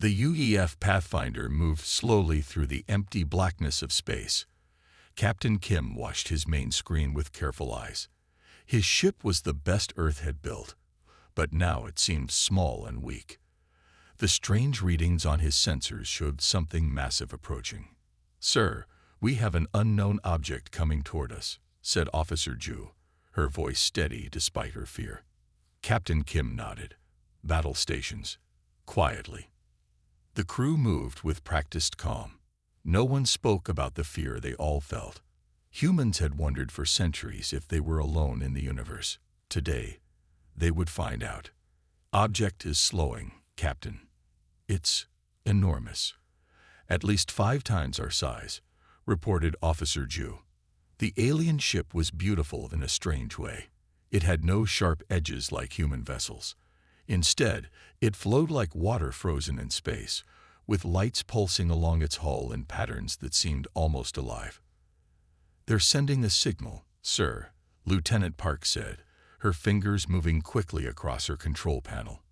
The UEF Pathfinder moved slowly through the empty blackness of space. Captain Kim watched his main screen with careful eyes. His ship was the best Earth had built, but now it seemed small and weak. The strange readings on his sensors showed something massive approaching. "Sir, we have an unknown object coming toward us," said Officer Ju, her voice steady despite her fear. Captain Kim nodded. "Battle stations." Quietly. The crew moved with practiced calm. No one spoke about the fear they all felt. Humans had wondered for centuries if they were alone in the universe. Today, they would find out. "Object is slowing, Captain. It's enormous. At least 5 times our size," reported Officer Ju. The alien ship was beautiful in a strange way. It had no sharp edges like human vessels. Instead, it flowed like water frozen in space, with lights pulsing along its hull in patterns that seemed almost alive. "They're sending a signal, sir," Lieutenant Park said, her fingers moving quickly across her control panel.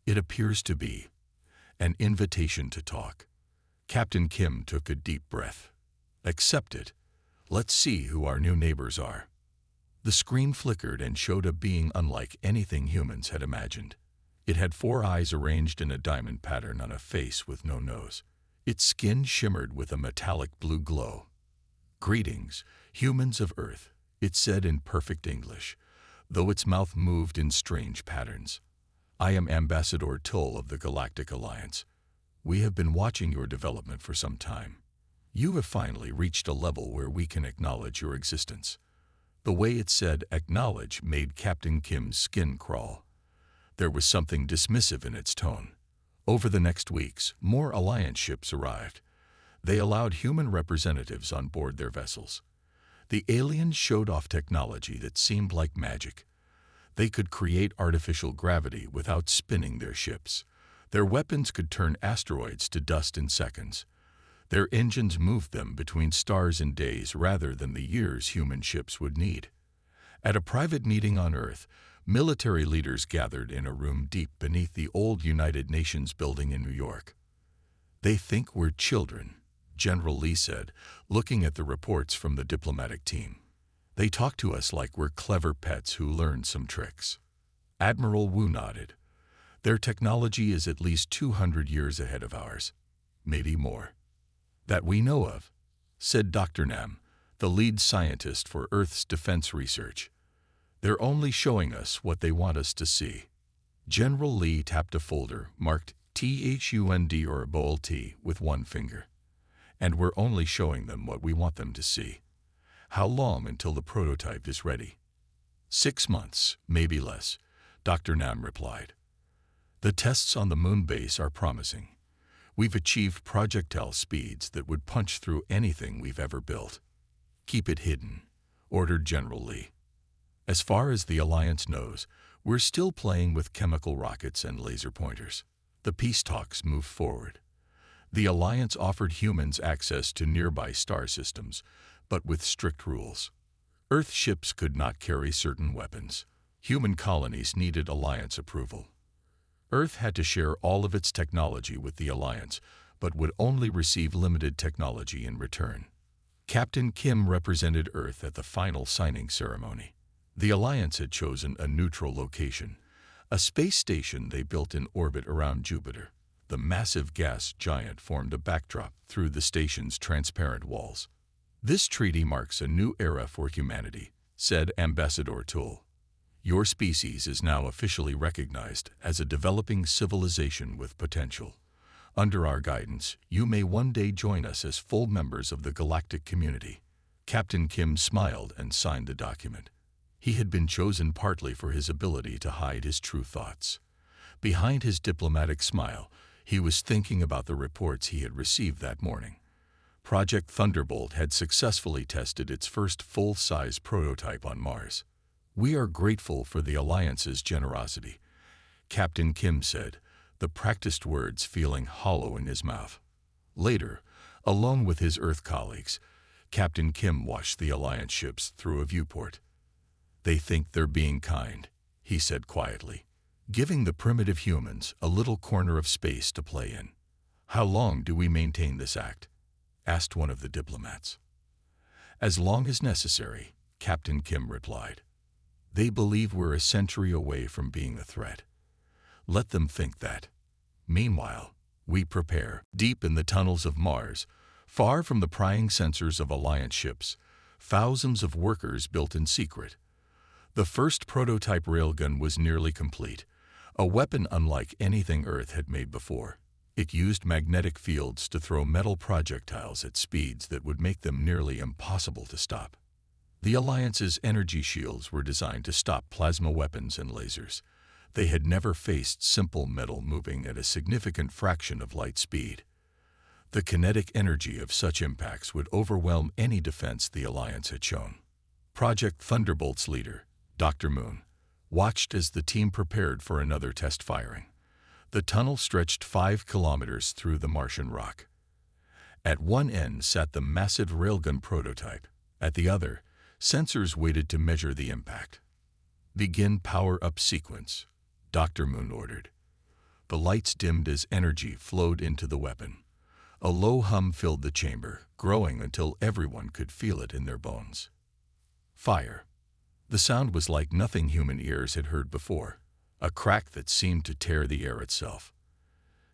"It appears to be an invitation to talk." Captain Kim took a deep breath. "Accept it. Let's see who our new neighbors are." The screen flickered and showed a being unlike anything humans had imagined. It had 4 eyes arranged in a diamond pattern on a face with no nose. Its skin shimmered with a metallic blue glow. "Greetings, humans of Earth," it said in perfect English, though its mouth moved in strange patterns. "I am Ambassador Tull of the Galactic Alliance. We have been watching your development for some time. You have finally reached a level where we can acknowledge your existence." The way it said "acknowledge" made Captain Kim's skin crawl. There was something dismissive in its tone. Over the next weeks, more Alliance ships arrived. They allowed human representatives on board their vessels. The aliens showed off technology that seemed like magic. They could create artificial gravity without spinning their ships. Their weapons could turn asteroids to dust in seconds. Their engines moved them between stars in days rather than the years human ships would need. At a private meeting on Earth, military leaders gathered in a room deep beneath the old United Nations building in New York. "They think we're children," General Lee said, looking at the reports from the diplomatic team. "They talk to us like we're clever pets who learned some tricks." Admiral Wu nodded. "Their technology is at least 200 years ahead of ours, maybe more." "That we know of," said Dr. Nam, the lead scientist for Earth's defense research. "They're only showing us what they want us to see." General Lee tapped a folder marked THUND or BOLT with one finger. "And we're only showing them what we want them to see." "How long until the prototype is ready?" 6 months, maybe less, Dr. Nam replied. "The tests on the moon base are promising. We've achieved projectile speeds that would punch through anything we've ever built." "Keep it hidden," ordered General Lee. "As far as the Alliance knows, we're still playing with chemical rockets and laser pointers." The peace talks moved forward. The Alliance offered humans access to nearby star systems, but with strict rules. Earth ships could not carry certain weapons. Human colonies needed Alliance approval. Earth had to share all of its technology with the Alliance, but would only receive limited technology in return. Captain Kim represented Earth at the final signing ceremony. The Alliance had chosen a neutral location, a space station they built in orbit around Jupiter. The massive gas giant formed a backdrop through the station's transparent walls. "This treaty marks a new era for humanity," said Ambassador Tull. "Your species is now officially recognized as a developing civilization with potential. Under our guidance, you may one day join us as full members of the galactic community." Captain Kim smiled and signed the document. He had been chosen partly for his ability to hide his true thoughts. Behind his diplomatic smile, he was thinking about the reports he had received that morning. Project Thunderbolt had successfully tested its first full-size prototype on Mars. "We are grateful for the Alliance's generosity," Captain Kim said, the practiced words feeling hollow in his mouth. Later, alone with his Earth colleagues, Captain Kim watched the Alliance ships through a viewport. "They think they're being kind," he said quietly, "giving the primitive humans a little corner of space to play in. "How long do we maintain this act?" asked one of the diplomats. "As long as necessary," Captain Kim replied. "They believe we're a century away from being a threat. Let them think that. Meanwhile, we prepare." Deep in the tunnels of Mars, far from the prying sensors of Alliance ships, thousands of workers built in secret. The first prototype railgun was nearly complete, a weapon unlike anything Earth had made before. It used magnetic fields to throw metal projectiles at speeds that would make them nearly impossible to stop. The Alliance's energy shields were designed to stop plasma weapons and lasers. They had never faced simple metal moving at a significant fraction of light speed. The kinetic energy of such impacts would overwhelm any defense the Alliance had shown. Project Thunderbolt's leader, Dr. Moon, watched as the team prepared for another test firing. The tunnel stretched 5 kilometers through the Martian rock. At one end sat the massive railgun prototype. At the other, sensors waited to measure the impact. "Begin power-up sequence," Dr. Moon ordered. The lights dimmed as energy flowed into the weapon. A low hum filled the chamber, growing until everyone could feel it in their bones. Fire. The sound was like nothing human ears had heard before, a crack that seemed to tear the air itself.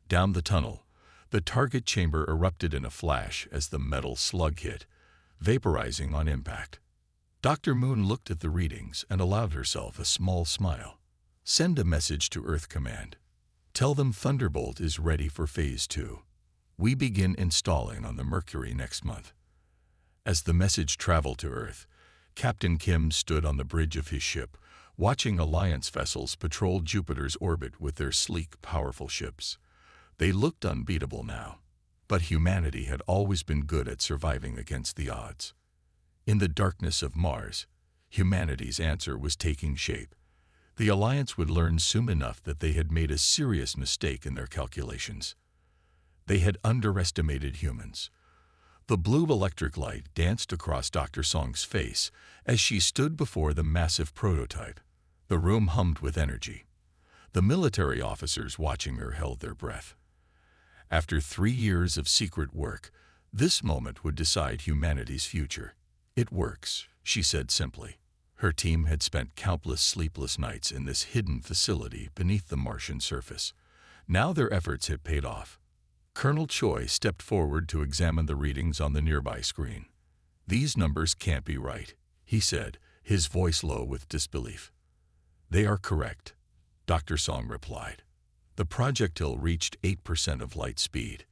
Down the tunnel, the target chamber erupted in a flash as the metal slug hit, vaporizing on impact. Dr. Moon looked at the readings and allowed herself a small smile. "Send a message to Earth Command. Tell them Thunderbolt is ready for Phase 2. We begin installing on the Mercury next month." As the message traveled to Earth, Captain Kim stood on the bridge of his ship, watching Alliance vessels patrol Jupiter's orbit with their sleek, powerful ships. They looked unbeatable now, but humanity had always been good at surviving against the odds. In the darkness of Mars, humanity's answer was taking shape. The Alliance would learn soon enough that they had made a serious mistake in their calculations. They had underestimated humans. The blue electric light danced across Dr. Song's face as she stood before the massive prototype. The room hummed with energy. The military officers watching her held their breath. After 3 years of secret work, this moment would decide humanity's future. "It works," she said simply. Her team had spent countless sleepless nights in this hidden facility beneath the Martian surface. Now their efforts had paid off. Colonel Choi stepped forward to examine the readings on the nearby screen. "These numbers can't be right," he said, his voice low with disbelief. "They are correct," Dr. Song replied. "The projectile reached 8% of light speed.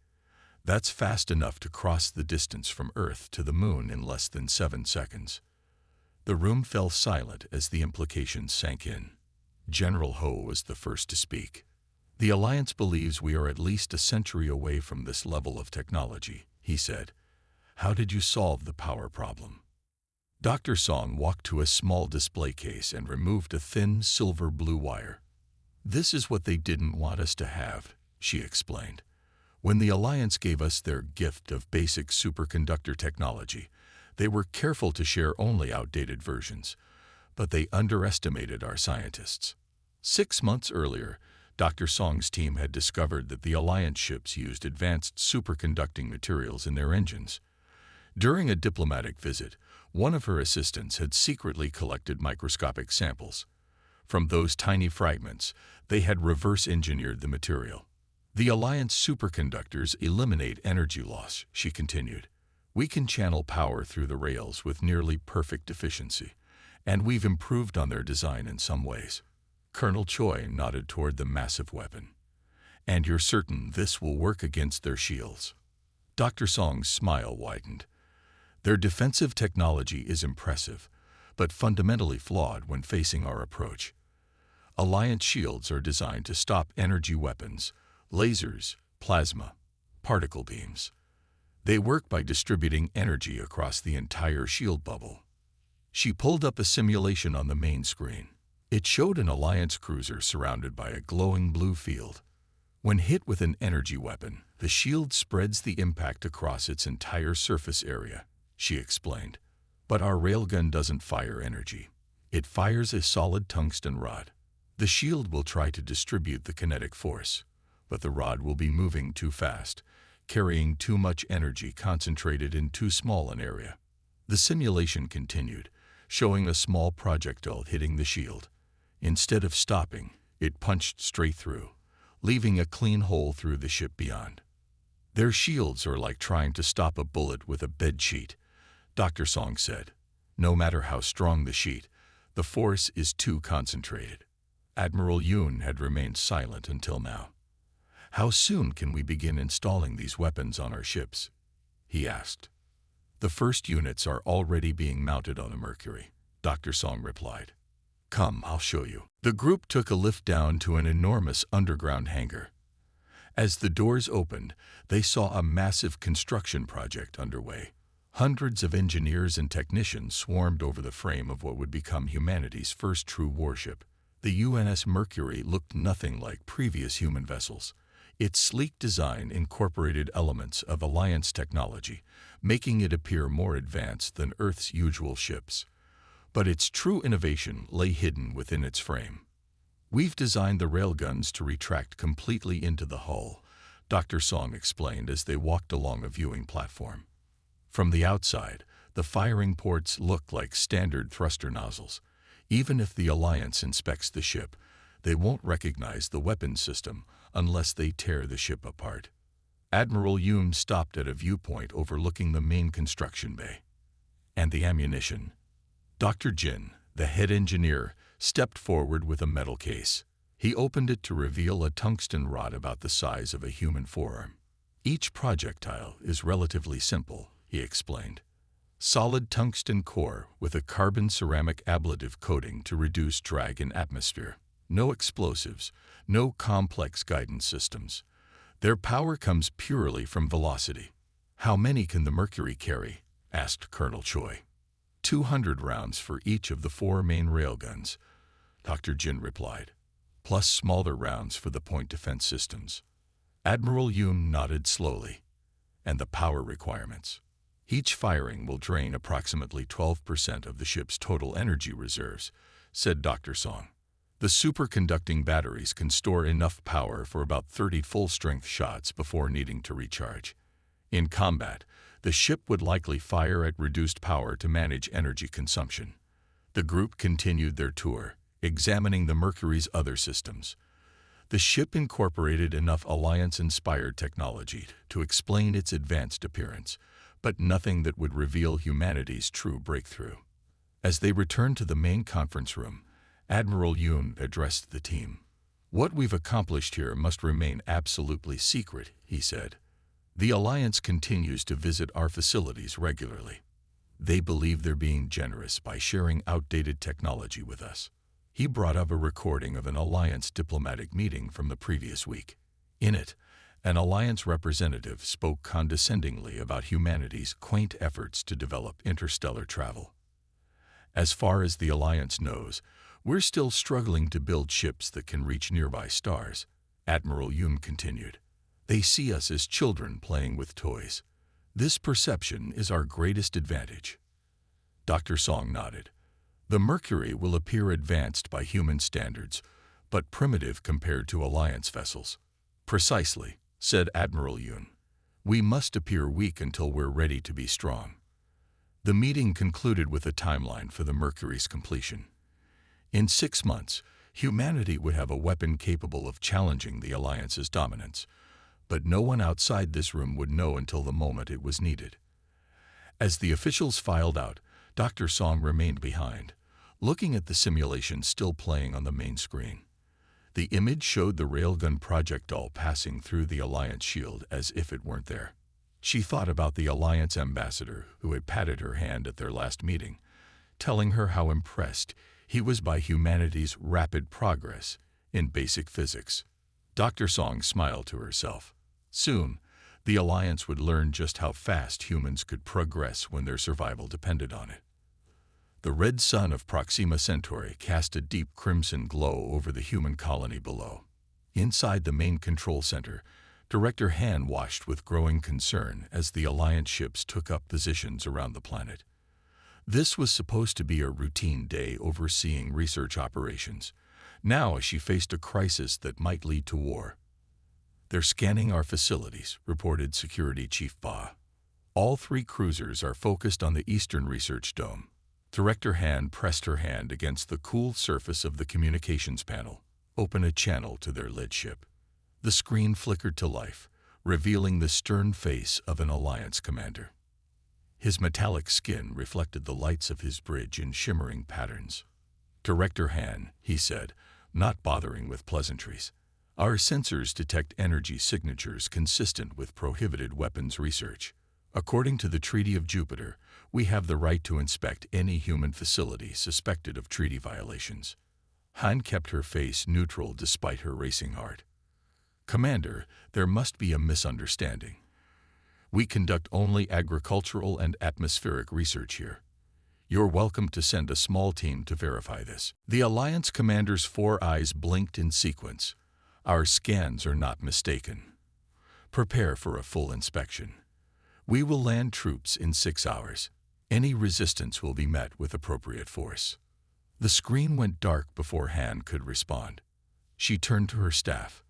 That's fast enough to cross the distance from Earth to the Moon in less than 7 seconds. The room fell silent as the implications sank in. General Ho was the first to speak. "The Alliance believes we are at least a century away from this level of technology," he said. "How did you solve the power problem?" Dr. Song walked to a small display case and removed a thin silver-blue wire. "This is what they didn't want us to have," she explained. "When the Alliance gave us their gift of basic superconductor technology, they were careful to share only outdated versions, but they underestimated our scientists. 6 months earlier, Dr. Song's team had discovered that the Alliance ships used advanced superconducting materials in their engines. During a diplomatic visit, one of her assistants had secretly collected microscopic samples. From those tiny fragments, they had reverse-engineered the material. The Alliance superconductors eliminate energy loss," she continued. "We can channel power through the rails with nearly perfect efficiency, and we've improved on their design in some ways." Colonel Choi nodded toward the massive weapon. "And you're certain this will work against their shields?" Dr. Song's smile widened. "Their defensive technology is impressive, but fundamentally flawed when facing our approach. Alliance shields are designed to stop energy weapons, lasers, plasma, particle beams. They work by distributing energy across the entire shield bubble." She pulled up a simulation on the main screen. It showed an Alliance cruiser surrounded by a glowing blue field. When hit with an energy weapon, the shield spreads the impact across its entire surface area, she explained. "But our railgun doesn't fire energy. It fires a solid tungsten rod. The shield will try to distribute the kinetic force. but the rod will be moving too fast, carrying too much energy concentrated in too small an area. The simulation continued, showing a small projectile hitting the shield. Instead of stopping, it punched straight through, leaving a clean hole through the ship beyond. "Their shields are like trying to stop a bullet with a bed sheet," Dr. Song said. "No matter how strong the sheet, the force is too concentrated." Admiral Yoon had remained silent until now. "How soon can we begin installing these weapons on our ships?" he asked. "The first units are already being mounted on the Mercury," Dr. Song replied. "Come, I'll show you." The group took a lift down to an enormous underground hangar. As the doors opened, they saw a massive construction project underway. Hundreds of engineers and technicians swarmed over the frame of what would become humanity's first true warship. The UNS Mercury looked nothing like previous human vessels. Its sleek design incorporated elements of Alliance technology, making it appear more advanced than Earth's usual ships. But its true innovation lay hidden within its frame. "We've designed the railguns to retract completely into the hull," Dr. Song explained as they walked along a viewing platform. From the outside, the firing ports look like standard thruster nozzles. Even if the Alliance inspects the ship, they won't recognize the weapons system unless they tear the ship apart. Admiral Yoon stopped at a viewpoint overlooking the main construction bay. "And the ammunition?" Dr. Jin, the head engineer, stepped forward with a metal case. He opened it to reveal a tungsten rod about the size of a human forearm. "Each projectile is relatively simple," he explained. "Solid tungsten core with a carbon ceramic ablative coating to reduce drag in atmosphere. No explosives, no complex guidance systems. Their power comes purely from velocity." "How many can the Mercury carry?" asked Colonel Choi. 200 rounds for each of the 4 main railguns," Dr. Jin replied, "plus smaller rounds for the point defense systems." Admiral Yoon nodded slowly. "And the power requirements?" "Each firing will drain approximately 12% of the ship's total energy reserves," said Dr. Song. "The superconducting batteries can store enough power for about 30 full-strength shots before needing to recharge. In combat, the ship would likely fire at reduced power to manage energy consumption." The group continued their tour, examining the Mercury's other systems. The ship incorporated enough Alliance-inspired technology to explain its advanced appearance, but nothing that would reveal humanity's true breakthrough. As they returned to the main conference room, Admiral Yoon addressed the team. "What we've accomplished here must remain absolutely secret," he said. "The Alliance continues to visit our facilities regularly. They believe they're being generous by sharing outdated technology with us." He brought up a recording of an Alliance diplomatic meeting from the previous week. In it, an Alliance representative spoke condescendingly about humanity's quaint efforts to develop interstellar travel. "As far as the Alliance knows, we're still struggling to build ships that can reach nearby stars," Admiral Yoon continued. "They see us as children playing with toys. This perception is our greatest advantage." Dr. Song nodded. "The Mercury will appear advanced by human standards, but primitive compared to Alliance vessels." "Precisely," said Admiral Yoon. "We must appear weak until we're ready to be strong." The meeting concluded with a timeline for the Mercury's completion. In 6 months, humanity would have a weapon capable of challenging the Alliance's dominance, but no one outside this room would know until the moment it was needed. As the officials filed out, Dr. Song remained behind, looking at the simulation still playing on the main screen. The image showed the railgun projectile passing through the Alliance shield as if it weren't there. She thought about the Alliance ambassador who had patted her hand at their last meeting, telling her how impressed he was by humanity's rapid progress in basic physics. Dr. Song smiled to herself. Soon, the Alliance would learn just how fast humans could progress when their survival depended on it. The red sun of Proxima Centauri cast a deep crimson glow over the human colony below. Inside the main control center, Director Han watched with growing concern as the Alliance ships took up positions around the planet. This was supposed to be a routine day overseeing research operations. Now she faced a crisis that might lead to war. "They're scanning our facilities," reported Security Chief Ba. "All 3 cruisers are focused on the Eastern Research Dome." Director Han pressed her hand against the cool surface of the communications panel. "Open a channel to their lead ship." The screen flickered to life, revealing the stern face of an Alliance commander. His metallic skin reflected the lights of his bridge in shimmering patterns. "Director Han," he said, not bothering with pleasantries, "our sensors detect energy signatures consistent with prohibited weapons research. According to the Treaty of Jupiter, we have the right to inspect any human facility suspected of treaty violations." Han kept her face neutral despite her racing heart. "Commander, there must be a misunderstanding. We conduct only agricultural and atmospheric research here. You're welcome to send a small team to verify this." The Alliance commander's 4 eyes blinked in sequence. "Our scans are not mistaken. Prepare for a full inspection. We will land troops in 6 hours. Any resistance will be met with appropriate force." The screen went dark before Han could respond. She turned to her staff.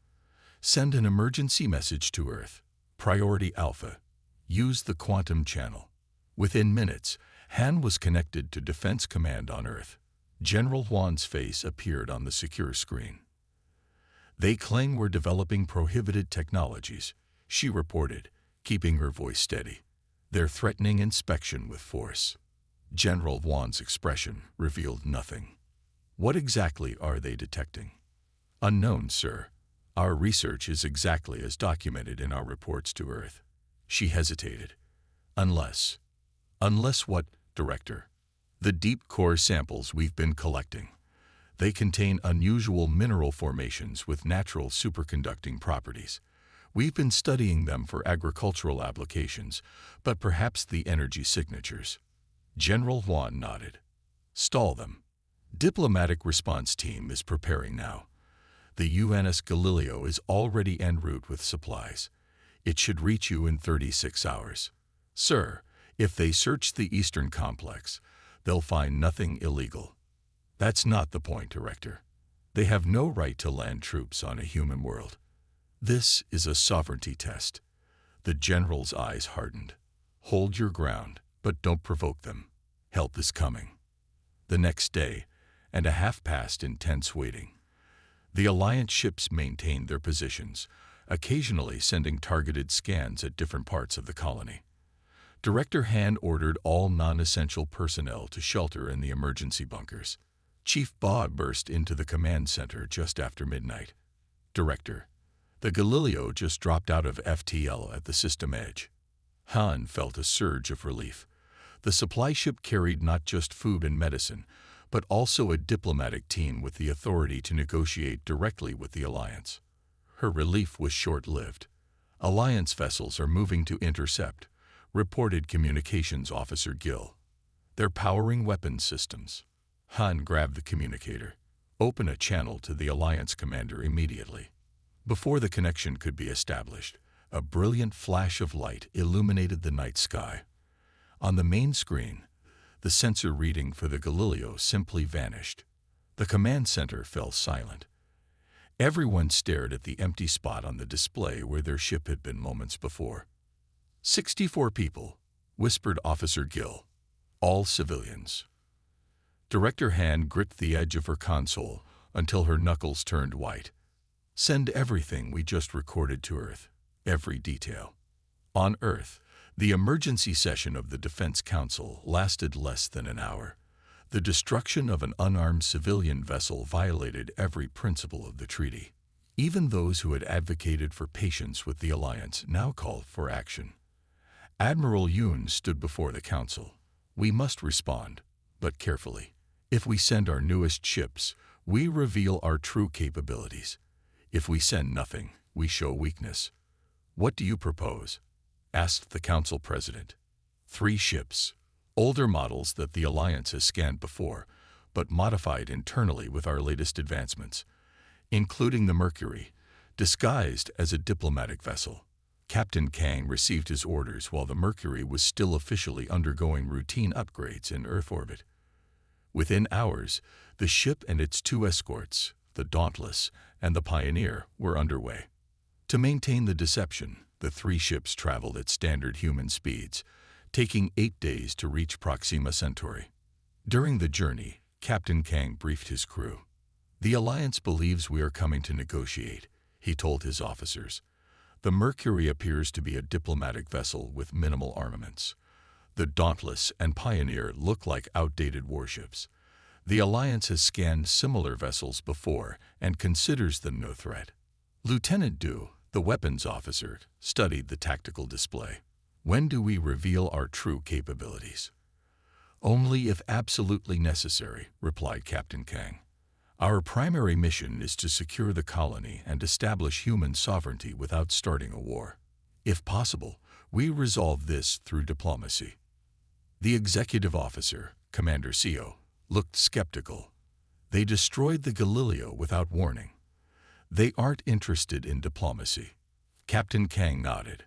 "Send an emergency message to Earth. Priority Alpha. Use the quantum channel." Within minutes, Han was connected to Defense Command on Earth. General Huan's face appeared on the secure screen. "They claim we're developing prohibited technologies," she reported, keeping her voice steady. "They're threatening inspection with force." General Huan's expression revealed nothing. "What exactly are they detecting?" "Unknown, sir. Our research is exactly as documented in our reports to Earth." She hesitated. Unless what, Director?" "The deep core samples we've been collecting. They contain unusual mineral formations with natural superconducting properties. We've been studying them for agricultural applications, but perhaps the energy signatures." General Huan nodded. "Stall them. Diplomatic response team is preparing now. The UNS Galileo is already en route with supplies. It should reach you in 36 hours. Sir, if they search the Eastern Complex, they'll find nothing illegal." "That's not the point, Director. They have no right to land troops on a human world. This is a sovereignty test." The general's eyes hardened. "Hold your ground, but don't provoke them. Help is coming." The next day, and a half passed in tense waiting. The Alliance ships maintained their positions, occasionally sending targeted scans at different parts of the colony. Director Han ordered all non-essential personnel to shelter in the emergency bunkers. Chief Ba burst into the command center just after midnight. "Director, the Galileo just dropped out of FTL at the system edge." Han felt a surge of relief. The supply ship carried not just food and medicine, but also a diplomatic team with the authority to negotiate directly with the Alliance. Her relief was short-lived. "Alliance vessels are moving to intercept," reported Communications Officer Gill. "They're powering weapons systems." Han grabbed the communicator. "Open a channel to the Alliance commander immediately." Before the connection could be established, a brilliant flash of light illuminated the night sky. On the main screen, the sensor reading for the Galileo simply vanished. The command center fell silent. Everyone stared at the empty spot on the display where their ship had been moments before. 64 people, whispered Officer Gill. "All civilians." Director Han gripped the edge of her console until her knuckles turned white. "Send everything we just recorded to Earth, every detail." On Earth, the emergency session of the Defense Council lasted less than an hour. The destruction of an unarmed civilian vessel violated every principle of the treaty. Even those who had advocated for patience with the Alliance now called for action. Admiral Yoon stood before the Council. "We must respond, but carefully. If we send our newest ships, we reveal our true capabilities. If we send nothing, we show weakness." "What do you propose?" asked the Council President. 3 ships, older models that the Alliance has scanned before, but modified internally with our latest advancements, including the Mercury, disguised as a diplomatic vessel. Captain Kang received his orders while the Mercury was still officially undergoing routine upgrades in Earth orbit. Within hours, the ship and its 2 escorts, the Dauntless and the Pioneer, were underway. To maintain the deception, the three ships traveled at standard human speeds, taking 8 days to reach Proxima Centauri. During the journey, Captain Kang briefed his crew. "The Alliance believes we are coming to negotiate," he told his officers. "The Mercury appears to be a diplomatic vessel with minimal armaments. The Dauntless and Pioneer look like outdated warships. The Alliance has scanned similar vessels before and considers them no threat." Lieutenant Du, the weapons officer, studied the tactical display. "When do we reveal our true capabilities?" "Only if absolutely necessary," replied Captain Kang. "Our primary mission is to secure the colony and establish human sovereignty without starting a war. If possible, we resolve this through diplomacy." The executive officer, Commander Seo, looked skeptical. "They destroyed the Galileo without warning. They aren't interested in diplomacy." Captain Kang nodded.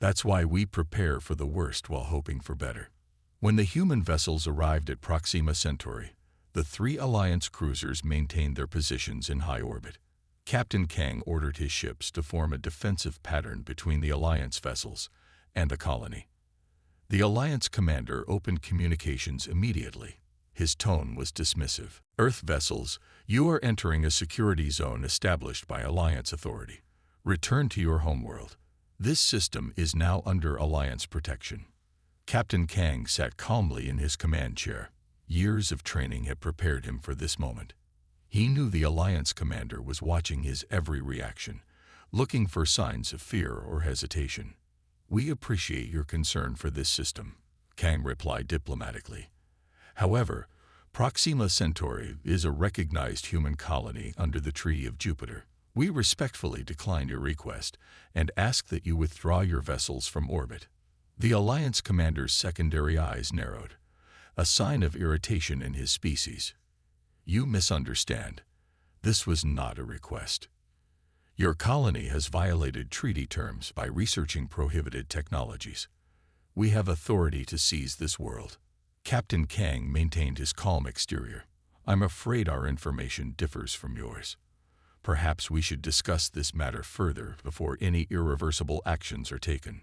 "That's why we prepare for the worst while hoping for better." When the human vessels arrived at Proxima Centauri, the 3 Alliance cruisers maintained their positions in high orbit. Captain Kang ordered his ships to form a defensive pattern between the Alliance vessels and the colony. The Alliance commander opened communications immediately. His tone was dismissive. "Earth vessels, you are entering a security zone established by Alliance authority. Return to your homeworld. This system is now under Alliance protection." Captain Kang sat calmly in his command chair. Years of training had prepared him for this moment. He knew the Alliance commander was watching his every reaction, looking for signs of fear or hesitation. "We appreciate your concern for this system," Kang replied diplomatically. "However, Proxima Centauri is a recognized human colony under the Treaty of Jupiter. We respectfully decline your request and ask that you withdraw your vessels from orbit." The Alliance commander's secondary eyes narrowed, a sign of irritation in his species. "You misunderstand. This was not a request. Your colony has violated treaty terms by researching prohibited technologies. We have authority to seize this world." Captain Kang maintained his calm exterior. "I'm afraid our information differs from yours. Perhaps we should discuss this matter further before any irreversible actions are taken."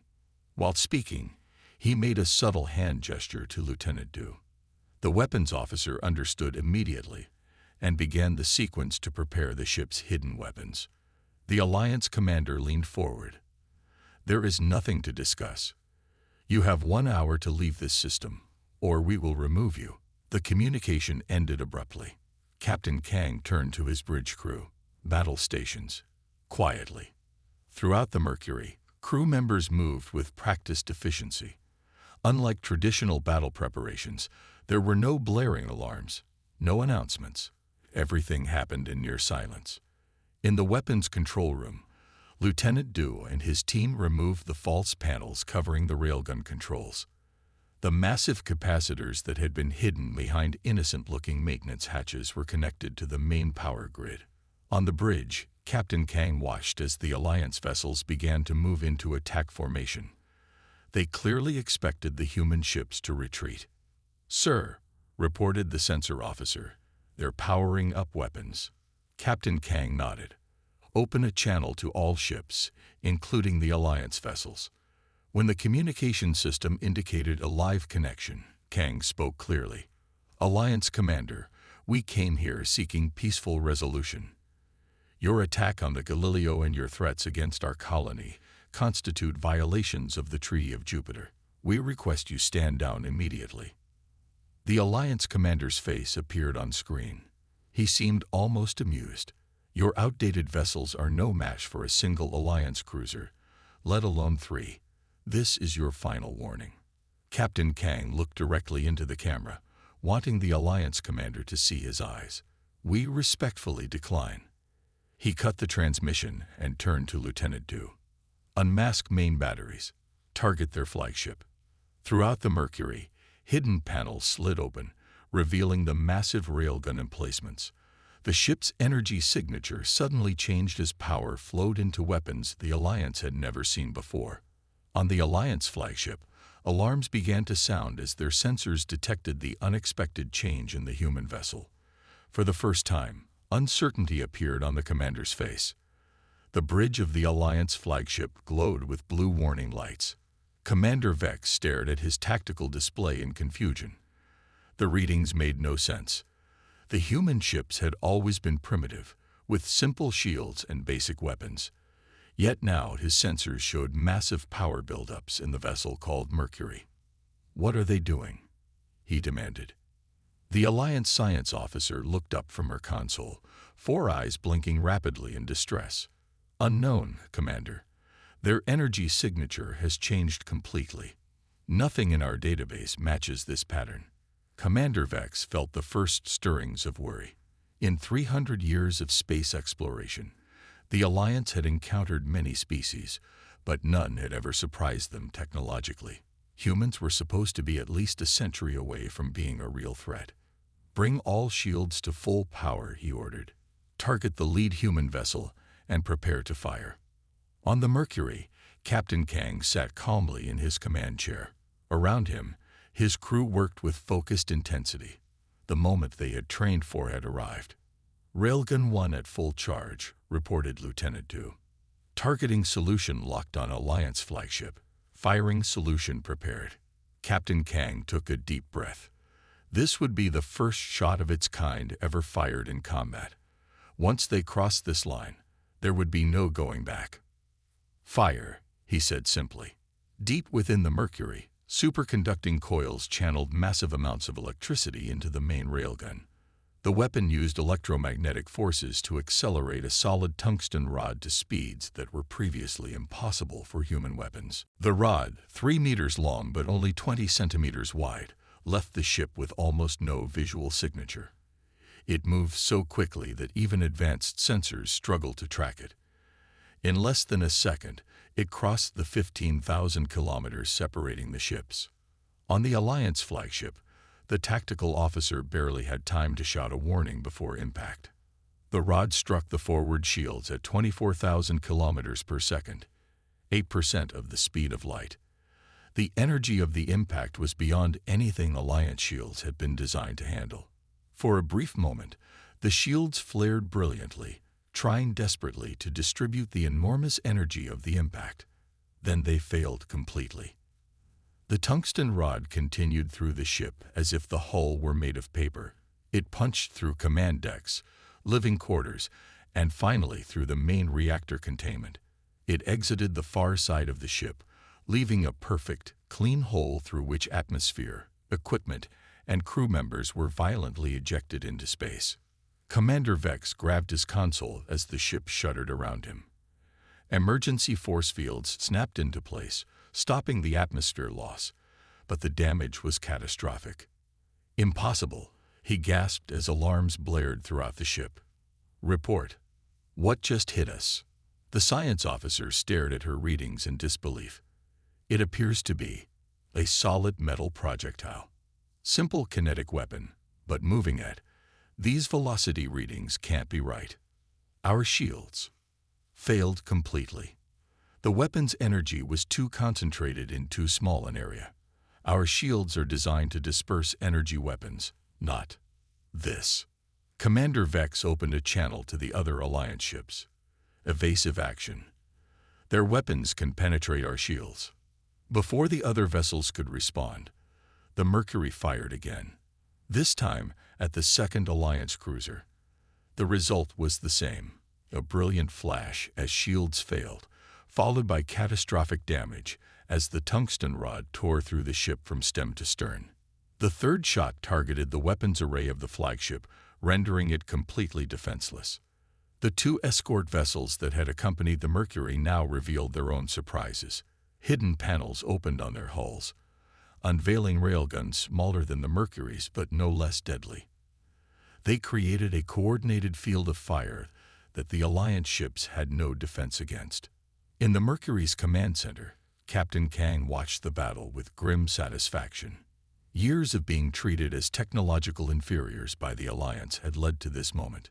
While speaking, he made a subtle hand gesture to Lieutenant Du. The weapons officer understood immediately and began the sequence to prepare the ship's hidden weapons. The Alliance commander leaned forward. "There is nothing to discuss. You have 1 hour to leave this system, or we will remove you." The communication ended abruptly. Captain Kang turned to his bridge crew. "Battle stations." Quietly. Throughout the Mercury, crew members moved with practiced efficiency. Unlike traditional battle preparations, there were no blaring alarms, no announcements. Everything happened in near silence. In the weapons control room, Lieutenant Du and his team removed the false panels covering the railgun controls. The massive capacitors that had been hidden behind innocent-looking maintenance hatches were connected to the main power grid. On the bridge, Captain Kang watched as the Alliance vessels began to move into attack formation. They clearly expected the human ships to retreat. "Sir," reported the sensor officer, "they're powering up weapons." Captain Kang nodded. "Open a channel to all ships, including the Alliance vessels." When the communication system indicated a live connection, Kang spoke clearly. "Alliance Commander, we came here seeking peaceful resolution. Your attack on the Galileo and your threats against our colony constitute violations of the Treaty of Jupiter. We request you stand down immediately." The Alliance commander's face appeared on screen. He seemed almost amused. "Your outdated vessels are no match for a single Alliance cruiser, let alone 3. This is your final warning." Captain Kang looked directly into the camera, wanting the Alliance commander to see his eyes. "We respectfully decline." He cut the transmission and turned to Lieutenant Du. "Unmask main batteries. Target their flagship." Throughout the Mercury, hidden panels slid open, revealing the massive railgun emplacements. The ship's energy signature suddenly changed as power flowed into weapons the Alliance had never seen before. On the Alliance flagship, alarms began to sound as their sensors detected the unexpected change in the human vessel. For the first time, uncertainty appeared on the commander's face. The bridge of the Alliance flagship glowed with blue warning lights. Commander Vex stared at his tactical display in confusion. The readings made no sense. The human ships had always been primitive, with simple shields and basic weapons. Yet now his sensors showed massive power buildups in the vessel called Mercury. "What are they doing?" he demanded. The Alliance science officer looked up from her console, 4 eyes blinking rapidly in distress. "Unknown, Commander. Their energy signature has changed completely. Nothing in our database matches this pattern." Commander Vex felt the first stirrings of worry. In 300 years of space exploration, the Alliance had encountered many species, but none had ever surprised them technologically. Humans were supposed to be at least a century away from being a real threat. "Bring all shields to full power," he ordered. "Target the lead human vessel and prepare to fire." On the Mercury, Captain Kang sat calmly in his command chair. Around him, his crew worked with focused intensity. The moment they had trained for had arrived. "Railgun 1 at full charge," reported Lieutenant Du. "Targeting solution locked on Alliance flagship. Firing solution prepared." Captain Kang took a deep breath. This would be the first shot of its kind ever fired in combat. Once they crossed this line, there would be no going back. "Fire," he said simply. Deep within the Mercury, superconducting coils channeled massive amounts of electricity into the main railgun. The weapon used electromagnetic forces to accelerate a solid tungsten rod to speeds that were previously impossible for human weapons. The rod, 3 meters long but only 20 centimeters wide, left the ship with almost no visual signature. It moved so quickly that even advanced sensors struggled to track it. In less than a second, it crossed the 15,000 kilometers separating the ships. On the Alliance flagship, the tactical officer barely had time to shout a warning before impact. The rod struck the forward shields at 24,000 kilometers per second, 8% of the speed of light. The energy of the impact was beyond anything Alliance shields had been designed to handle. For a brief moment, the shields flared brilliantly, trying desperately to distribute the enormous energy of the impact. Then they failed completely. The tungsten rod continued through the ship as if the hull were made of paper. It punched through command decks, living quarters, and finally through the main reactor containment. It exited the far side of the ship, leaving a perfect, clean hole through which atmosphere, equipment, and crew members were violently ejected into space. Commander Vex grabbed his console as the ship shuddered around him. Emergency force fields snapped into place, stopping the atmosphere loss, but the damage was catastrophic. "Impossible," he gasped as alarms blared throughout the ship. "Report. What just hit us?" The science officer stared at her readings in disbelief. "It appears to be a solid metal projectile. Simple kinetic weapon, but moving at these velocity readings can't be right. Our shields failed completely. The weapon's energy was too concentrated in too small an area. Our shields are designed to disperse energy weapons, not this." Commander Vex opened a channel to the other Alliance ships. "Evasive action. Their weapons can penetrate our shields." Before the other vessels could respond, the Mercury fired again, this time at the second Alliance cruiser. The result was the same, a brilliant flash as shields failed, followed by catastrophic damage as the tungsten rod tore through the ship from stem to stern. The third shot targeted the weapons array of the flagship, rendering it completely defenseless. The 2 escort vessels that had accompanied the Mercury now revealed their own surprises. Hidden panels opened on their hulls, unveiling railguns smaller than the Mercury's but no less deadly. They created a coordinated field of fire that the Alliance ships had no defense against. In the Mercury's command center, Captain Kang watched the battle with grim satisfaction. Years of being treated as technological inferiors by the Alliance had led to this moment.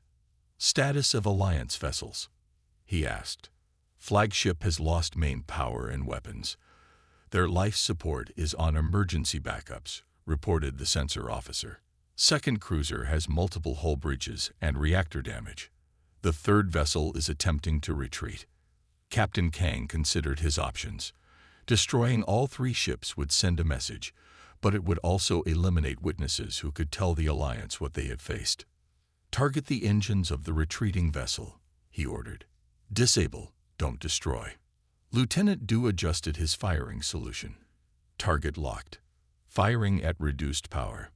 "Status of Alliance vessels?" he asked. "Flagship has lost main power and weapons. Their life support is on emergency backups," reported the sensor officer. "Second cruiser has multiple hull breaches and reactor damage. The third vessel is attempting to retreat. Captain Kang considered his options. Destroying all three ships would send a message, but it would also eliminate witnesses who could tell the Alliance what they had faced. Target the engines of the retreating vessel, he ordered. Disable, don't destroy. Lieutenant Du adjusted his firing solution. Target locked. Firing at reduced power.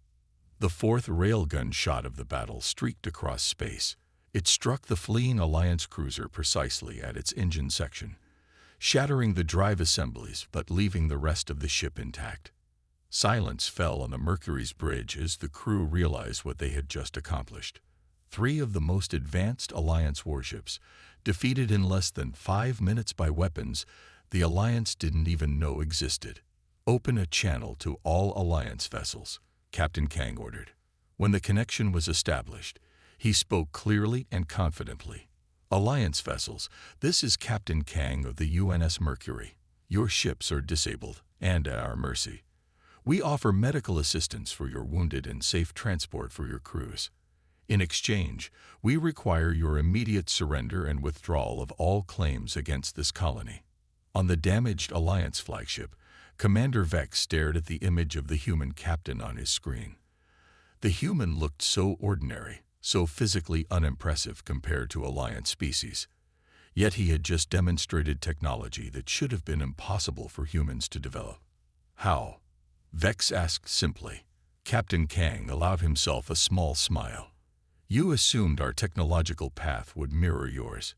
The fourth railgun shot of the battle streaked across space. It struck the fleeing Alliance cruiser precisely at its engine section, shattering the drive assemblies but leaving the rest of the ship intact. Silence fell on the Mercury's bridge as the crew realized what they had just accomplished. 3 of the most advanced Alliance warships, defeated in less than 5 minutes by weapons the Alliance didn't even know existed. Open a channel to all Alliance vessels, Captain Kang ordered. When the connection was established, he spoke clearly and confidently. Alliance vessels, this is Captain Kang of the UNS Mercury. Your ships are disabled and at our mercy. We offer medical assistance for your wounded and safe transport for your crews. In exchange, we require your immediate surrender and withdrawal of all claims against this colony. On the damaged Alliance flagship, Commander Vex stared at the image of the human captain on his screen. The human looked so ordinary, so physically unimpressive compared to Alliance species. Yet he had just demonstrated technology that should have been impossible for humans to develop. How? Vex asked simply. Captain Kang allowed himself a small smile. You assumed our technological path would mirror yours.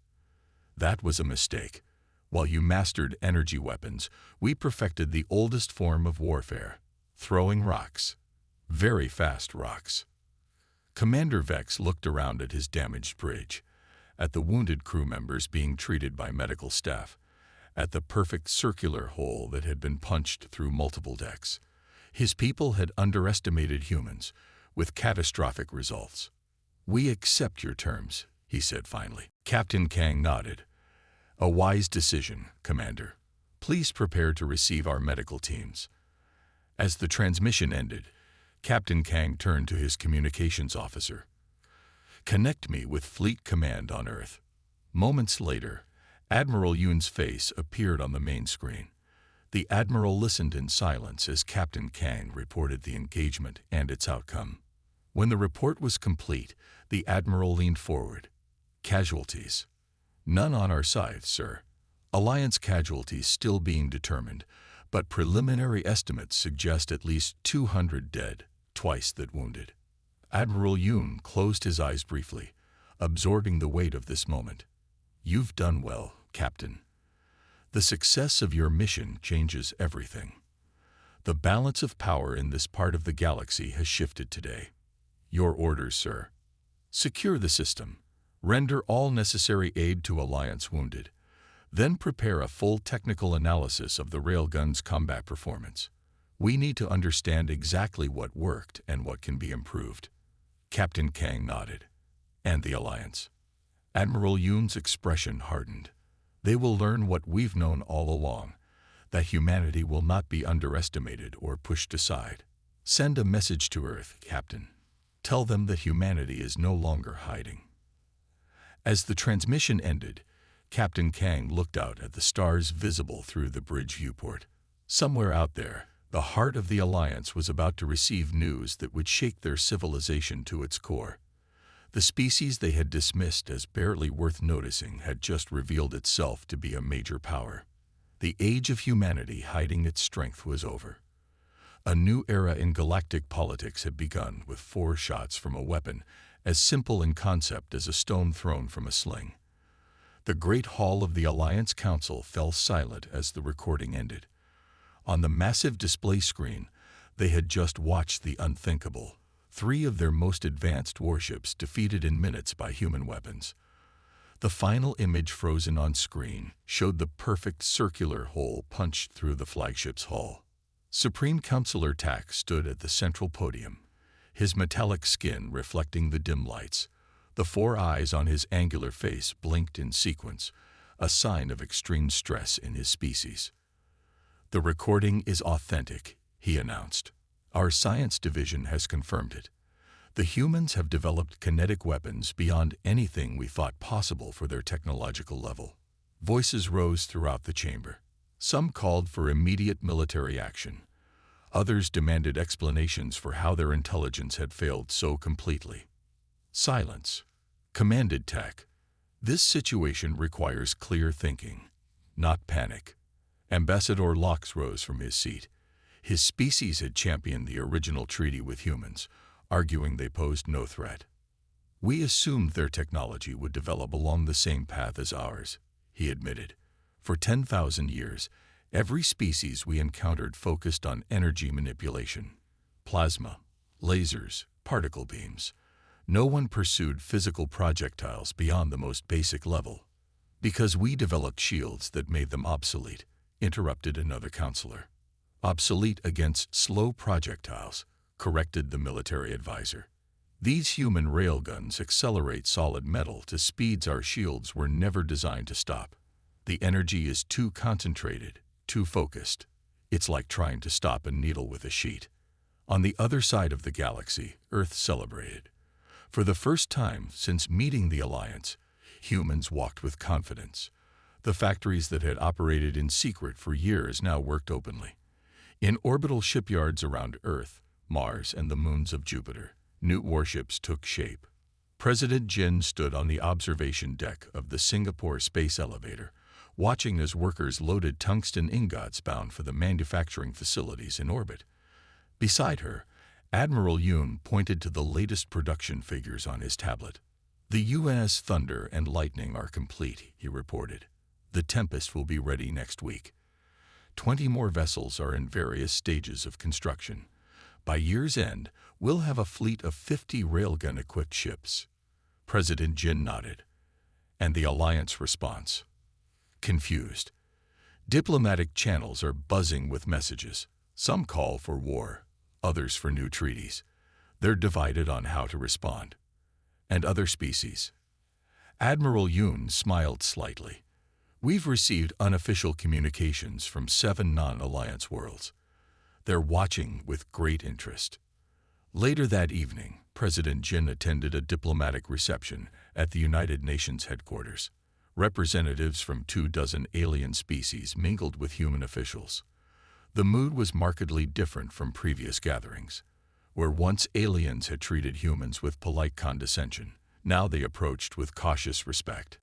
That was a mistake. While you mastered energy weapons, we perfected the oldest form of warfare, throwing rocks. Very fast rocks. Commander Vex looked around at his damaged bridge, at the wounded crew members being treated by medical staff, at the perfect circular hole that had been punched through multiple decks. His people had underestimated humans, with catastrophic results. We accept your terms, he said finally. Captain Kang nodded. A wise decision, Commander. Please prepare to receive our medical teams. As the transmission ended, Captain Kang turned to his communications officer. Connect me with Fleet Command on Earth. Moments later, Admiral Yoon's face appeared on the main screen. The Admiral listened in silence as Captain Kang reported the engagement and its outcome. When the report was complete, the Admiral leaned forward. Casualties. None on our side, sir. Alliance casualties still being determined, but preliminary estimates suggest at least 200 dead, twice that wounded. Admiral Yoon closed his eyes briefly, absorbing the weight of this moment. You've done well, Captain. The success of your mission changes everything. The balance of power in this part of the galaxy has shifted today. Your orders, sir. Secure the system. Render all necessary aid to Alliance wounded. Then prepare a full technical analysis of the Railgun's combat performance. We need to understand exactly what worked and what can be improved. Captain Kang nodded. And the Alliance. Admiral Yoon's expression hardened. They will learn what we've known all along, that humanity will not be underestimated or pushed aside. Send a message to Earth, Captain. Tell them that humanity is no longer hiding. As the transmission ended, Captain Kang looked out at the stars visible through the bridge viewport. Somewhere out there, the heart of the Alliance was about to receive news that would shake their civilization to its core. The species they had dismissed as barely worth noticing had just revealed itself to be a major power. The age of humanity hiding its strength was over. A new era in galactic politics had begun with 4 shots from a weapon as simple in concept as a stone thrown from a sling. The great hall of the Alliance Council fell silent as the recording ended. On the massive display screen, they had just watched the unthinkable. 3 of their most advanced warships defeated in minutes by human weapons. The final image frozen on screen showed the perfect circular hole punched through the flagship's hull. Supreme Counselor Tak stood at the central podium, his metallic skin reflecting the dim lights. The 4 eyes on his angular face blinked in sequence, a sign of extreme stress in his species. The recording is authentic, he announced. Our science division has confirmed it. The humans have developed kinetic weapons beyond anything we thought possible for their technological level. Voices rose throughout the chamber. Some called for immediate military action. Others demanded explanations for how their intelligence had failed so completely. Silence, commanded Tech. This situation requires clear thinking, not panic. Ambassador Locke rose from his seat. His species had championed the original treaty with humans, arguing they posed no threat. We assumed their technology would develop along the same path as ours, he admitted. For 10,000 years, every species we encountered focused on energy manipulation, plasma, lasers, particle beams. No one pursued physical projectiles beyond the most basic level. Because we developed shields that made them obsolete, interrupted another counselor. Obsolete against slow projectiles, corrected the military advisor. These human railguns accelerate solid metal to speeds our shields were never designed to stop. The energy is too concentrated, too focused. It's like trying to stop a needle with a sheet. On the other side of the galaxy, Earth celebrated. For the first time since meeting the Alliance, humans walked with confidence. The factories that had operated in secret for years now worked openly. In orbital shipyards around Earth, Mars, and the moons of Jupiter, new warships took shape. President Jin stood on the observation deck of the Singapore space elevator, watching as workers loaded tungsten ingots bound for the manufacturing facilities in orbit. Beside her, Admiral Yoon pointed to the latest production figures on his tablet. The UNS Thunder and Lightning are complete, he reported. The Tempest will be ready next week. 20 more vessels are in various stages of construction. By year's end, we'll have a fleet of 50 railgun-equipped ships. President Jin nodded. And the Alliance response? Confused. Diplomatic channels are buzzing with messages. Some call for war, others for new treaties. They're divided on how to respond. And other species? Admiral Yoon smiled slightly. We've received unofficial communications from 7 non-Alliance worlds. They're watching with great interest. Later that evening, President Jin attended a diplomatic reception at the United Nations headquarters. Representatives from 24 alien species mingled with human officials. The mood was markedly different from previous gatherings, where once aliens had treated humans with polite condescension. Now they approached with cautious respect.